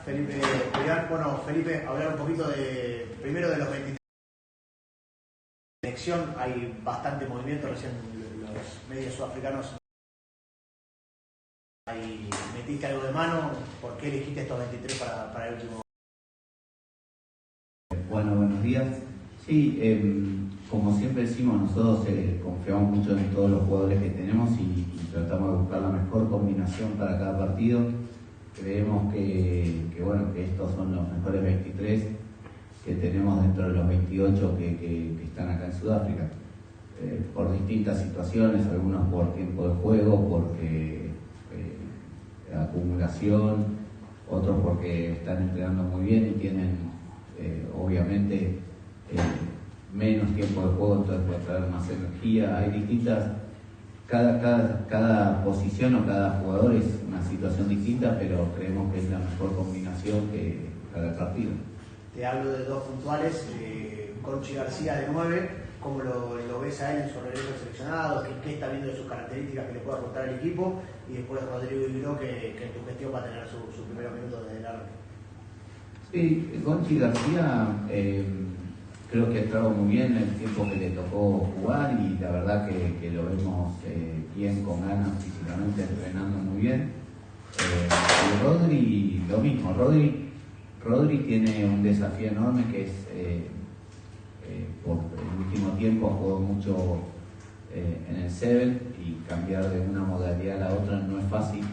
Felipe, Julián. Bueno, Felipe, hablar un poquito primero de los 23. En elección hay bastante movimiento, recién los medios sudafricanos. Ahí metiste algo de mano, ¿por qué elegiste estos 23 para el último? Bueno, buenos días. Sí, como siempre decimos, nosotros confiamos mucho en todos los jugadores que tenemos y tratamos de buscar la mejor combinación para cada partido. Creemos que estos son los mejores 23 que tenemos dentro de los 28 que están acá en Sudáfrica. Por distintas situaciones, algunos por tiempo de juego, porque acumulación, otros porque están entrenando muy bien y tienen obviamente menos tiempo de juego, entonces puede traer más energía. Hay distintas, cada posición o cada jugador es una situación distinta, pero creemos que es la mejor combinación que cada partido. Te hablo de dos puntuales, Conchi García de 9, ¿cómo lo ves a él en su regreso seleccionado? ¿Qué está viendo de sus características que le puede aportar al equipo? Y después Rodrigo Ibiró, que en tu gestión va a tener su primer minuto desde el arco. Sí, Conchi García creo que ha entrado muy bien en el tiempo que le tocó jugar y la verdad que lo vemos bien, con ganas físicamente, entrenando muy bien. Y Rodri, lo mismo. Rodri tiene un desafío enorme que es, por el último tiempo ha jugado mucho en el 7 y cambiar de una modalidad a la otra no es fácil,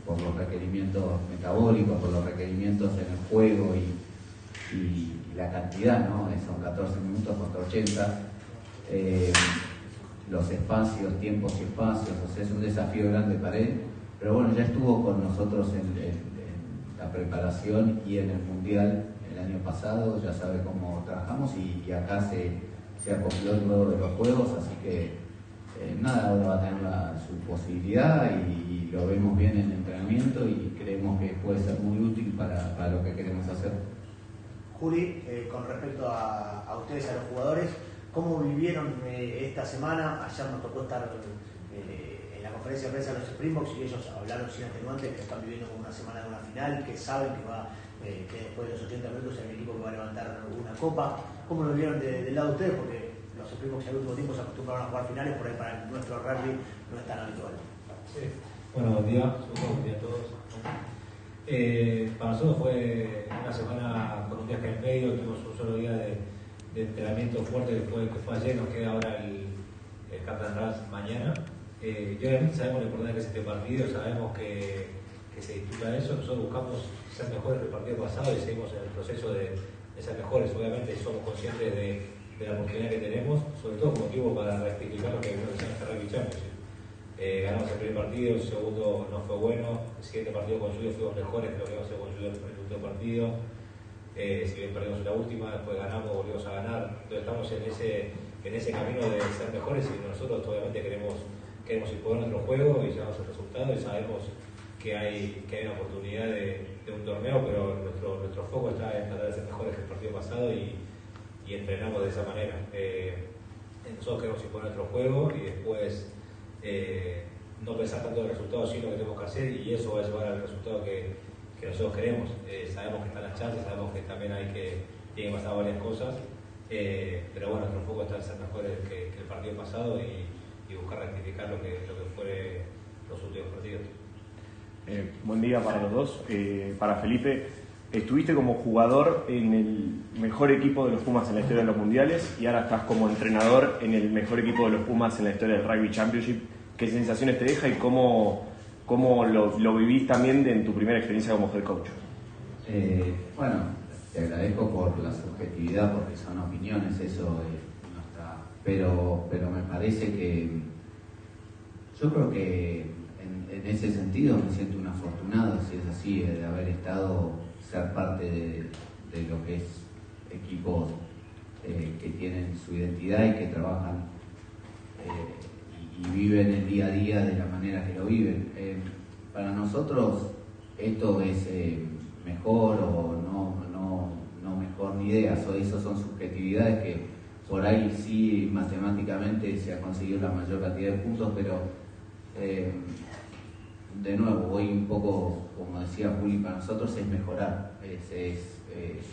por los requerimientos metabólicos, por los requerimientos en el juego y la cantidad, ¿no? Son 14 minutos contra 80, los espacios, tiempos y espacios, o sea, es un desafío grande para él, pero bueno, ya estuvo con nosotros en la preparación y en el Mundial el año pasado, ya sabe cómo trabajamos y acá se acopló luego de los juegos, así que nada, ahora va a tener su posibilidad y lo vemos bien en el entrenamiento y creemos que puede ser muy útil para lo que queremos hacer. Juli, con respecto a ustedes, a los jugadores, ¿cómo vivieron esta semana? Ayer nos tocó estar en la conferencia de prensa de los Springboks y ellos hablaron sin atenuantes que están viviendo como una semana de una final, que saben que después de los 80 minutos hay un equipo que va a levantar una copa. ¿Cómo lo vieron del lado de ustedes? Porque los Springboks al último tiempo se acostumbraron a jugar finales, por ahí para nuestro rugby no es tan habitual. Sí. Bueno, buen día a todos. Para nosotros fue una semana con un viaje en medio, tuvimos un solo día de entrenamiento fuerte que fue ayer, nos queda ahora el Capitán mañana. Y obviamente sabemos lo importante que es este partido, sabemos que se disputa eso, nosotros buscamos ser mejores que el partido pasado y seguimos en el proceso de ser mejores. Obviamente somos conscientes de la oportunidad que tenemos, sobre todo como motivo para rectificar lo que vimos en este Rugby Championship. Ganamos el primer partido, el segundo no fue bueno, el siguiente partido con Julián fuimos mejores que lo que íbamos a hacer con Julián en el último partido. Si bien perdimos la última, después ganamos, volvimos a ganar. Entonces estamos en ese camino de ser mejores y nosotros obviamente queremos imponer nuestro juego y llevamos el resultado y sabemos que hay una oportunidad de un torneo, pero nuestro foco está en tratar de ser mejores que el partido pasado y entrenamos de esa manera. Nosotros queremos imponer nuestro juego y después no pensar tanto en el resultado, sino lo que tenemos que hacer y eso va a llevar al resultado que nosotros queremos. Sabemos que están las chances, sabemos que también tienen que pasar varias cosas, pero bueno, nuestro foco está en ser mejores que el partido pasado y buscar rectificar lo que fue los últimos partidos. Buen día para los dos. Para Felipe, estuviste como jugador en el mejor equipo de los Pumas en la historia de los mundiales y ahora estás como entrenador en el mejor equipo de los Pumas en la historia del Rugby Championship. ¿Qué sensaciones te deja y cómo lo vivís también en tu primera experiencia como head coach? Bueno, te agradezco por la subjetividad, porque son opiniones, eso no está. Pero me parece que yo creo que en ese sentido me siento un afortunado, si es así, de haber ser parte de lo que es equipos que tienen su identidad y que trabajan y viven el día a día de la manera que lo viven. Para nosotros esto es mejor o no mejor ni idea, eso son subjetividades que por ahí sí matemáticamente se ha conseguido la mayor cantidad de puntos, pero de nuevo, hoy un poco, como decía Juli, para nosotros es mejorar, es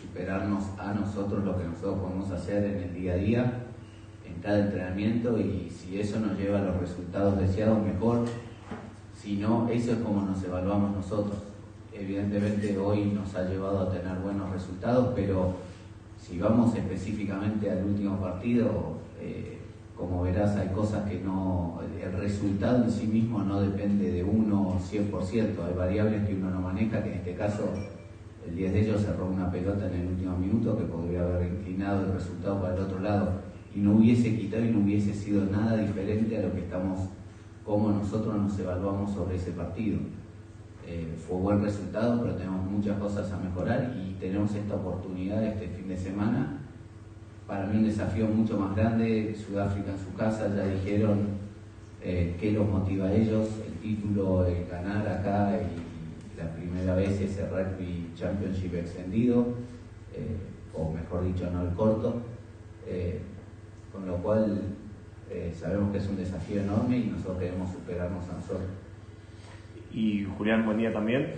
superarnos a nosotros, lo que nosotros podemos hacer en el día a día, en cada entrenamiento, y si eso nos lleva a los resultados deseados, mejor. Si no, eso es como nos evaluamos nosotros. Evidentemente hoy nos ha llevado a tener buenos resultados, pero si vamos específicamente al último partido, como verás, hay cosas que no, el resultado en sí mismo no depende de uno 100%, hay variables que uno no maneja, que en este caso el 10 de ellos cerró una pelota en el último minuto que podría haber inclinado el resultado para el otro lado y no hubiese quitado y no hubiese sido nada diferente a lo que estamos, como nosotros nos evaluamos sobre ese partido. Fue buen resultado, pero tenemos muchas cosas a mejorar y tenemos esta oportunidad este fin de semana. Para mí un desafío mucho más grande, Sudáfrica en su casa, ya dijeron qué los motiva a ellos, el título, el ganar acá y la primera vez ese Rugby Championship extendido, o mejor dicho, no el corto, con lo cual sabemos que es un desafío enorme y nosotros queremos superarnos a nosotros. Y Julián, buen día también.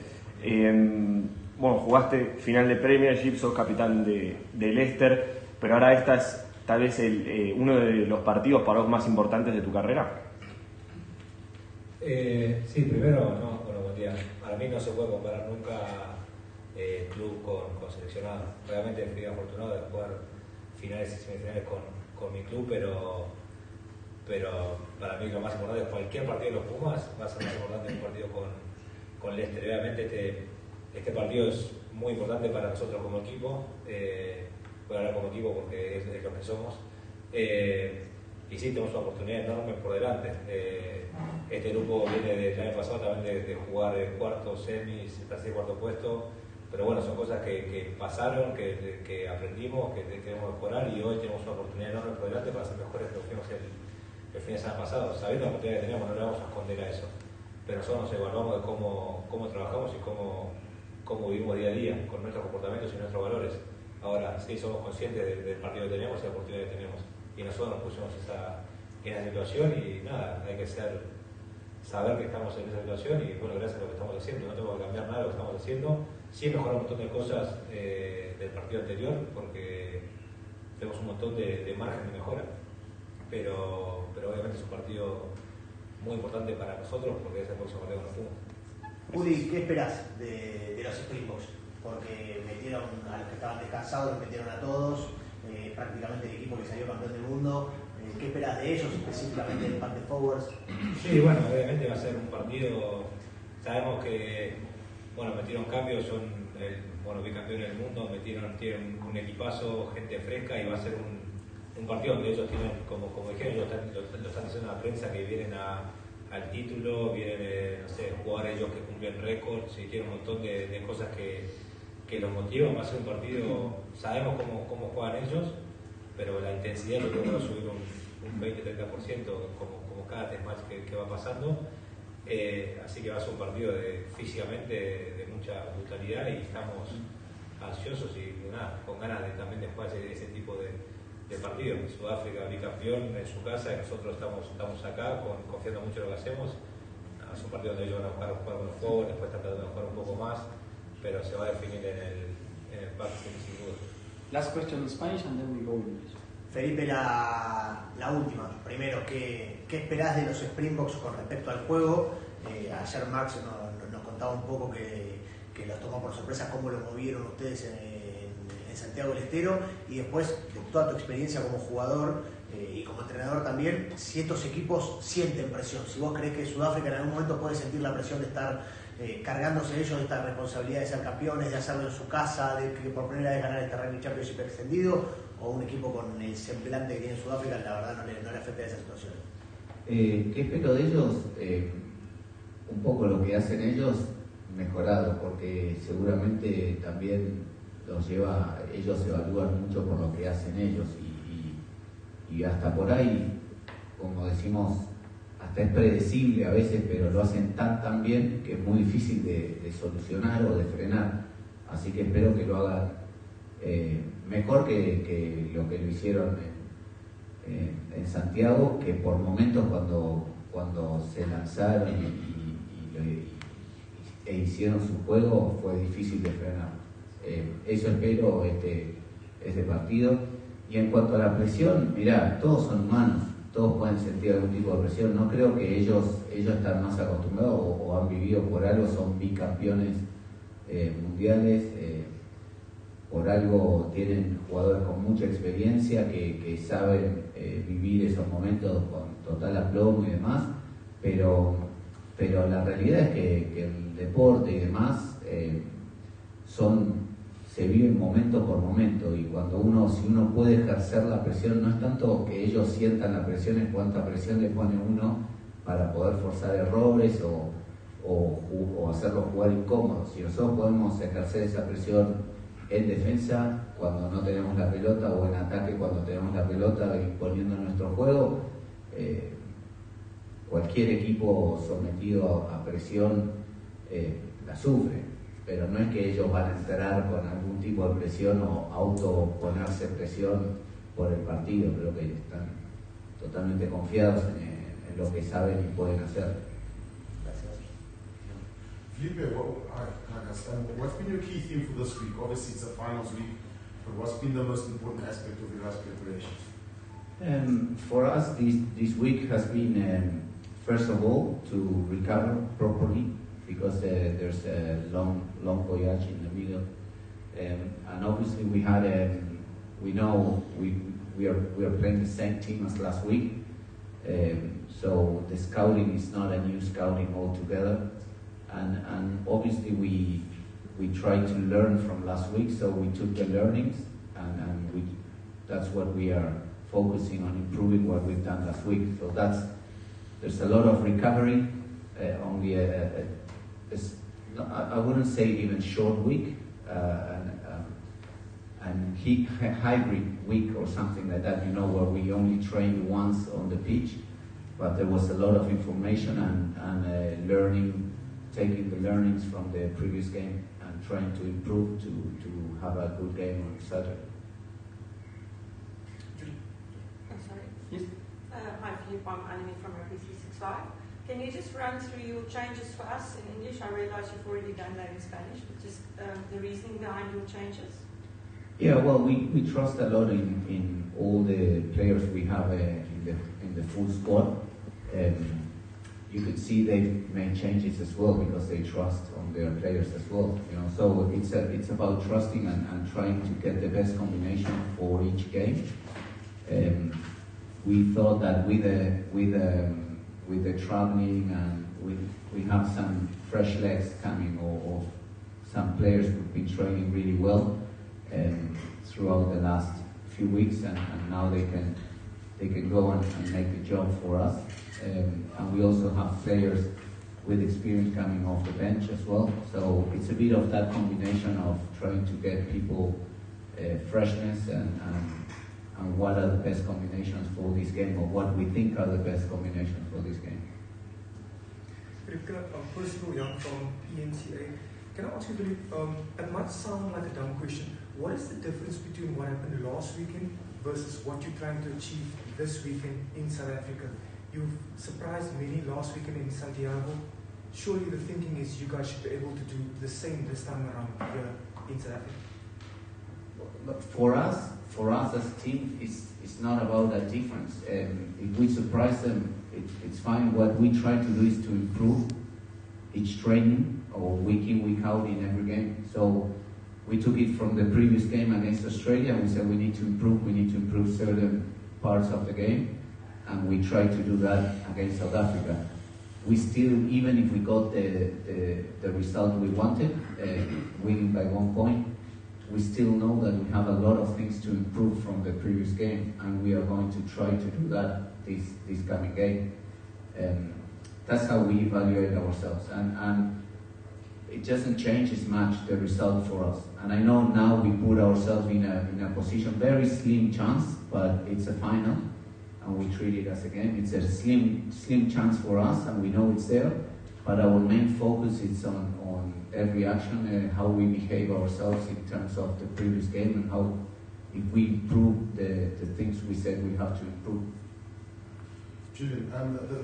Bueno, jugaste final de Premiership, sos capitán de Leicester, pero ahora esta es tal vez uno de los partidos para vos más importantes de tu carrera. Sí, primero, no, bueno, buen día. Para mí no se puede comparar nunca club con seleccionado. Realmente fui afortunado de jugar finales y semifinales con mi club, pero para mí lo más importante es cualquier partido de los Pumas va a ser más importante que un partido con Leicester. Obviamente este partido es muy importante para nosotros como equipo, voy a hablar como equipo porque es lo que somos, y sí, tenemos una oportunidad enorme por delante. Este grupo viene del año pasado también de jugar cuartos, semis, tercer y cuarto puesto, pero bueno, son cosas que pasaron, que aprendimos, que queremos mejorar, y hoy tenemos una oportunidad enorme por delante para ser mejores que lo fuimos el fin de semana pasado, sabiendo la oportunidad que tenemos, no le vamos a esconder a eso, pero nosotros nos evaluamos de cómo trabajamos y cómo vivimos día a día, con nuestros comportamientos y nuestros valores. Ahora, sí, somos conscientes del partido que tenemos y la oportunidad que tenemos, y nosotros nos pusimos en esa situación, y nada, hay que saber que estamos en esa situación, y bueno, gracias a lo que estamos haciendo, no tengo que cambiar nada de lo que estamos haciendo. Sí, mejorar un montón de cosas del partido anterior, porque tenemos un montón de margen de mejora, pero obviamente es un partido muy importante para nosotros porque es el próximo partido con los Pumas. Juli, ¿qué esperás de los Springboks? Porque metieron a los que estaban descansados, los metieron a todos, prácticamente el equipo que salió campeón del mundo. ¿Qué esperás de ellos, específicamente del pack de forwards? Sí, bueno, obviamente va a ser un partido, sabemos que, bueno, metieron cambios, son bicampeones del mundo, tienen un equipazo, gente fresca, y va a ser un partido donde ellos tienen, como dijeron, lo están diciendo a la prensa, que vienen al título, vienen, no sé, jugar ellos que cumplen récords y tienen un montón de cosas que los motivan. Va a ser un partido, sabemos cómo juegan ellos, pero la intensidad yo creo que va a subir un 20-30% como cada test match que va pasando. Así que va a ser un partido físicamente de mucha brutalidad, y estamos ansiosos y con ganas también de jugar ese tipo de partido. Sudáfrica bicampeón en su casa, y nosotros estamos acá confiando mucho en lo que hacemos. Es un partido donde ellos van a jugar con los juegos, después están tratando de jugar un poco más, pero se va a definir en el partido sin duda. Last question in Spanish and then we go in English. Felipe, la última. Primero, ¿qué esperás de los Springboks con respecto al juego? Ayer Max nos contaba un poco que los tomó por sorpresa, cómo lo movieron ustedes en Santiago del Estero, y después de toda tu experiencia como jugador y como entrenador también, si estos equipos sienten presión, si vos crees que Sudáfrica en algún momento puede sentir la presión de estar cargándose ellos de esta responsabilidad de ser campeones, de hacerlo en su casa, de que por primera vez ganar este Rugby Championship extendido, o un equipo con el semblante que tiene Sudáfrica, la verdad no le afecta a esa situación. ¿Qué espero de ellos? Un poco lo que hacen ellos mejorado, porque seguramente también ellos evalúan mucho por lo que hacen ellos, y hasta por ahí, como decimos, hasta es predecible a veces, pero lo hacen tan bien que es muy difícil de solucionar o de frenar. Así que espero que lo hagan mejor que lo que lo hicieron en Santiago, que por momentos cuando se lanzaron y e hicieron su juego, fue difícil de frenar. Eso espero este partido. Y en cuanto a la presión, mirá, todos son humanos, todos pueden sentir algún tipo de presión. No creo que ellos están más acostumbrados o han vivido por algo, son bicampeones mundiales, por algo tienen jugadores con mucha experiencia que saben vivir esos momentos con total aplomo y demás, pero la realidad es que el deporte y demás se viven momento por momento, y cuando si uno puede ejercer la presión, no es tanto que ellos sientan la presión, es cuánta presión le pone uno para poder forzar errores o hacerlos jugar incómodos. Si nosotros podemos ejercer esa presión en defensa cuando no tenemos la pelota, o en ataque cuando tenemos la pelota, imponiendo nuestro juego, cualquier equipo sometido a presión la sufre. Pero no es que ellos van a entrar con algún tipo de presión o autoponerse presión por el partido. Creo que están totalmente confiados en lo que saben y pueden hacer. Gracias. Felipe, what's been your key theme for this week? Obviously it's a finals week, but what's been the most important aspect of your last preparations? For us, this week has been, first of all, to recover properly, because there's a long voyage in the middle, and obviously we know we are playing the same team as last week, so the scouting is not a new scouting altogether, and obviously we tried to learn from last week, so we took the learnings, and that's what we are focusing on, improving what we've done last week. So there's a lot of recovery, only I wouldn't say even short week, and hybrid week or something like that, where we only trained once on the pitch, but there was a lot of information and learning, taking the learnings from the previous game and trying to improve to have a good game on Saturday. I'm sorry. Yes. Hi, Felipe, I'm Annie from RP365. Can you just run through your changes for us in English? I realize you've already done that in Spanish, but just the reasoning behind your changes. Yeah, well, we trust a lot in all the players we have in the full squad. You could see they've made changes as well because they trust on their players as well. So it's about trusting and trying to get the best combination for each game. We thought that with the traveling and we have some fresh legs coming, or some players who've been training really well throughout the last few weeks, and now they can go and make the job for us. And we also have players with experience coming off the bench as well. So it's a bit of that combination of trying to get people freshness and what are the best combinations for this game, or what we think are the best combinations for this game. Personal Young from PNCA. Can I ask you, Philippe, it might sound like a dumb question. What is the difference between what happened last weekend versus what you're trying to achieve this weekend in South Africa? You've surprised many last weekend in Santiago. Surely the thinking is you guys should be able to do the same this time around here in South Africa. But for us as a team, it's not about that difference. If we surprise them, it's fine. What we try to do is to improve each training, or week in, week out in every game. So we took it from the previous game against Australia. We said we need to improve certain parts of the game, and we tried to do that against South Africa. We still, even if we got the result we wanted, winning by 1 point, we still know that we have a lot of things to improve from the previous game, and we are going to try to do that this coming game. That's how we evaluate ourselves, and it doesn't change as much the result for us. And I know now we put ourselves in a position, very slim chance, but it's a final, and we treat it as a game. It's a slim chance for us, and we know it's there, but our main focus is on every action and how we behave ourselves in terms of the previous game, and how, if we improve the things we said we have to improve. Julian,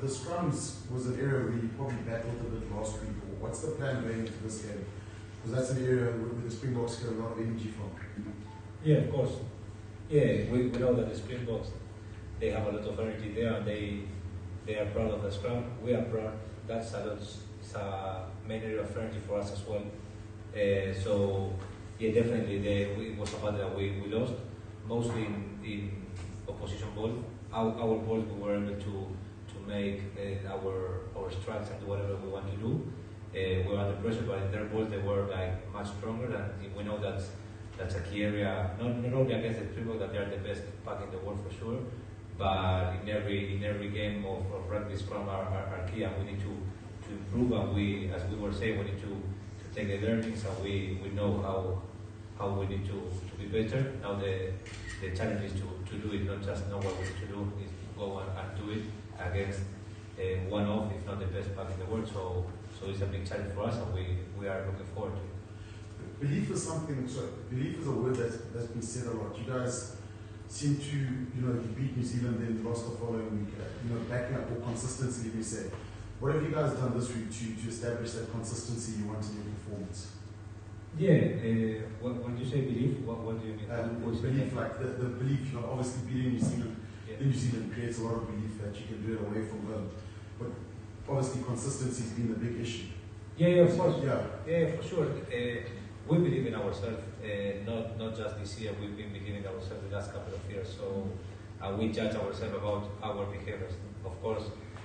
the scrums was an area where you probably battled a bit last week. What's the plan going into this game? Because that's an area where the Springboks get a lot of energy from. Yeah, of course. Yeah, we know that the Springboks, they have a lot of energy there, and they are proud of the scrum. We are proud. That's a main area of energy for us as well. So yeah, definitely it was a battle that we lost, mostly in opposition ball. Our balls, we were able to make our strikes and do whatever we want to do. We were under pressure, but in their balls they were like much stronger, and we know that's a key area, not only against the Springboks, that they are the best pack in the world for sure, but in every game of rugby, scrum are key, and we need to improve, and we, as we were saying, we need to take the learnings, and we know how we need to be better. Now the challenge is to do it, not just know what we need to do, is go and do it against one of, if not the best pack in the world. So it's a big challenge for us, and we are looking forward to it. Belief is belief is a word that's been said a lot. You guys seem to, you beat New Zealand, then lost the following week, backing up your consistency, we say. What have you guys done this week to establish that consistency you want in your performance? Yeah, when you say belief, what do you mean? Belief, like the belief, obviously beating New Zealand, New Zealand creates a lot of belief that you can do it away from home. But obviously consistency has been the big issue. Yeah, of course. Yeah, for sure. We believe in ourselves, not just this year. We've been believing in ourselves the last couple of years. So we judge ourselves about our behaviors. Of course,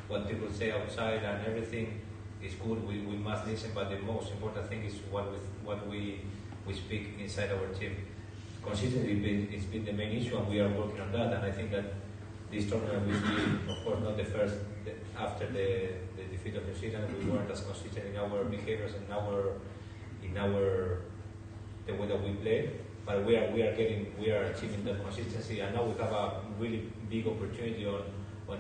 what people say outside and everything is good. We must listen, but the most important thing is what we speak inside our team. Consistency it's been the main issue, and we are working on that. And I think that this tournament will be, of course, not the first. After the defeat of New Zealand, we weren't as consistent in our behaviors and the way that we play, but we are achieving that consistency, and now we have a really big opportunity on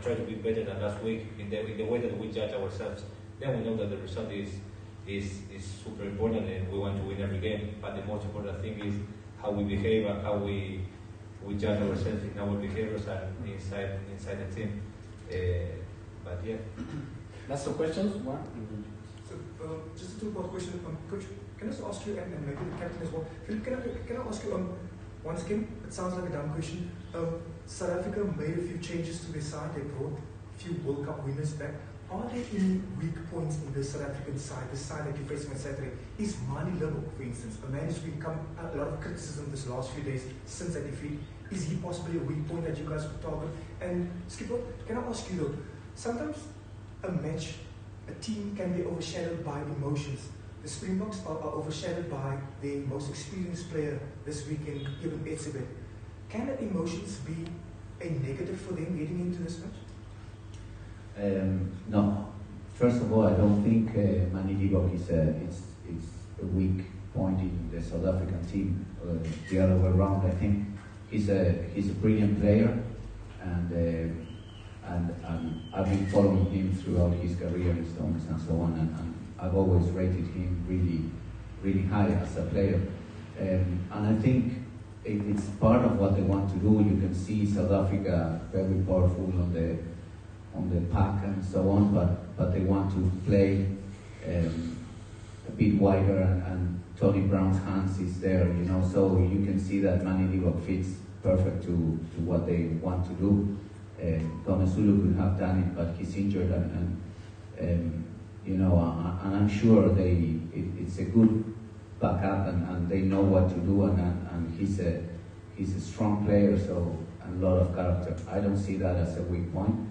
trying to be better than last week in the way that we judge ourselves. Then we know that the result is super important, and we want to win every game. But the most important thing is how we behave and how we judge ourselves in our behaviors and inside the team. But yeah. That's the questions. One. So just a two-part question, Coach. Can I just ask you, and maybe the captain as well, Philip, can I ask you, once again, it sounds like a dumb question. South Africa made a few changes to their side. They brought a few World Cup winners back. Are there any weak points in the South African side, the side that you're facing on Saturday? Is Mani Lebo, for instance, a man who's become a lot of criticism this last few days since that defeat? Is he possibly a weak point that you guys could target? And Skipper, can I ask you though, sometimes a match, a team can be overshadowed by emotions. The Springboks are overshadowed by the most experienced player this weekend, even Etsebet. Can the emotions be a negative for them getting into this match? No. First of all, I don't think Mani Libok is a weak point in the South African team. The other way around, I think he's a brilliant player, and I've been following him throughout his career in Stones and so on, and I've always rated him really, really high as a player. And I think it's part of what they want to do. You can see South Africa very powerful on the pack and so on, but they want to play a bit wider, and Tony Brown's hands is there, so you can see that Mani Libok fits perfect to what they want to do. Thomas Zulu could have done it, but he's injured, and I'm sure it's a good backup, and they know what to do, and he's a strong player, so a lot of character. I don't see that as a weak point.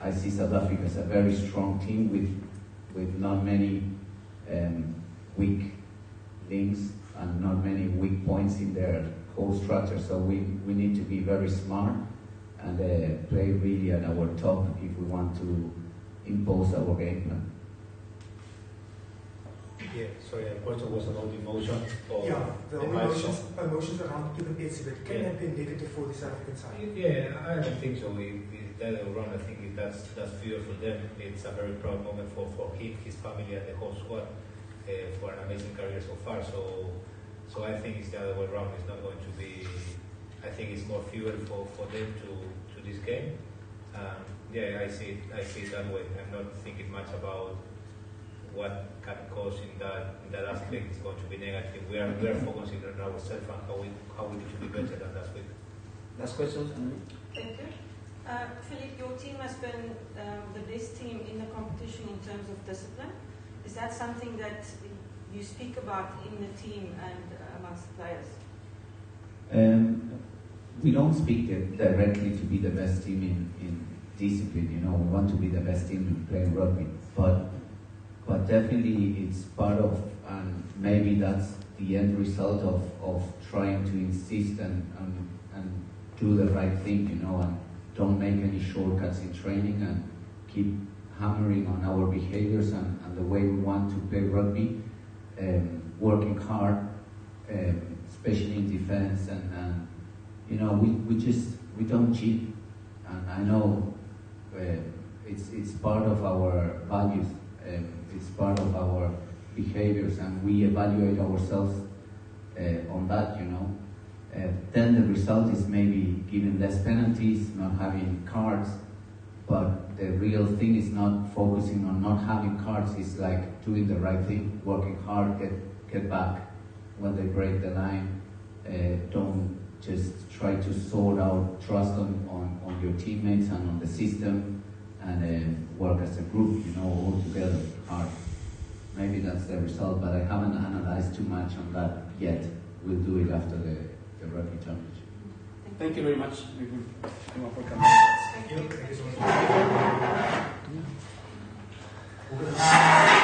I see South Africa as a very strong team with not many weak links and not many weak points in their whole structure. So we need to be very smart and play really at our top if we want to impose our game plan. Yeah, sorry, the question was about emotion. The emotions around even Etsebet. Can that be negative for the South African side? Yeah, I don't think so. That around, I think that's fear for them. It's a very proud moment for him, his family, and the whole squad for an amazing career so far. So I think it's the other way around. It's not going to be. I think it's more fuel for them to this game, Yeah, I see it that way. I'm not thinking much about what can cause in that aspect is going to be negative. We are focusing on ourselves and how we need to be better than last week. Last question. Thank you. Philippe, your team has been the best team in the competition in terms of discipline. Is that something that you speak about in the team and amongst the players? We don't speak directly to be the best team in discipline. You know, we want to be the best team in playing rugby, but definitely it's part of, and maybe that's the end result of trying to insist and do the right thing, you know, and don't make any shortcuts in training and keep hammering on our behaviors and the way we want to play rugby, working hard, especially in defense, and you know, we don't cheat, and I know it's part of our values, it's part of our behaviors, and we evaluate ourselves on that, you know. Then the result is maybe giving less penalties, not having cards, but the real thing is not focusing on not having cards, it's like doing the right thing, working hard, get back when they break the line, don't just try to sort out, trust on your teammates and on the system, and work as a group, you know, all together hard. Maybe that's the result, but I haven't analyzed too much on that yet. We'll do it after the rugby championship. Thank you very much. Thank you.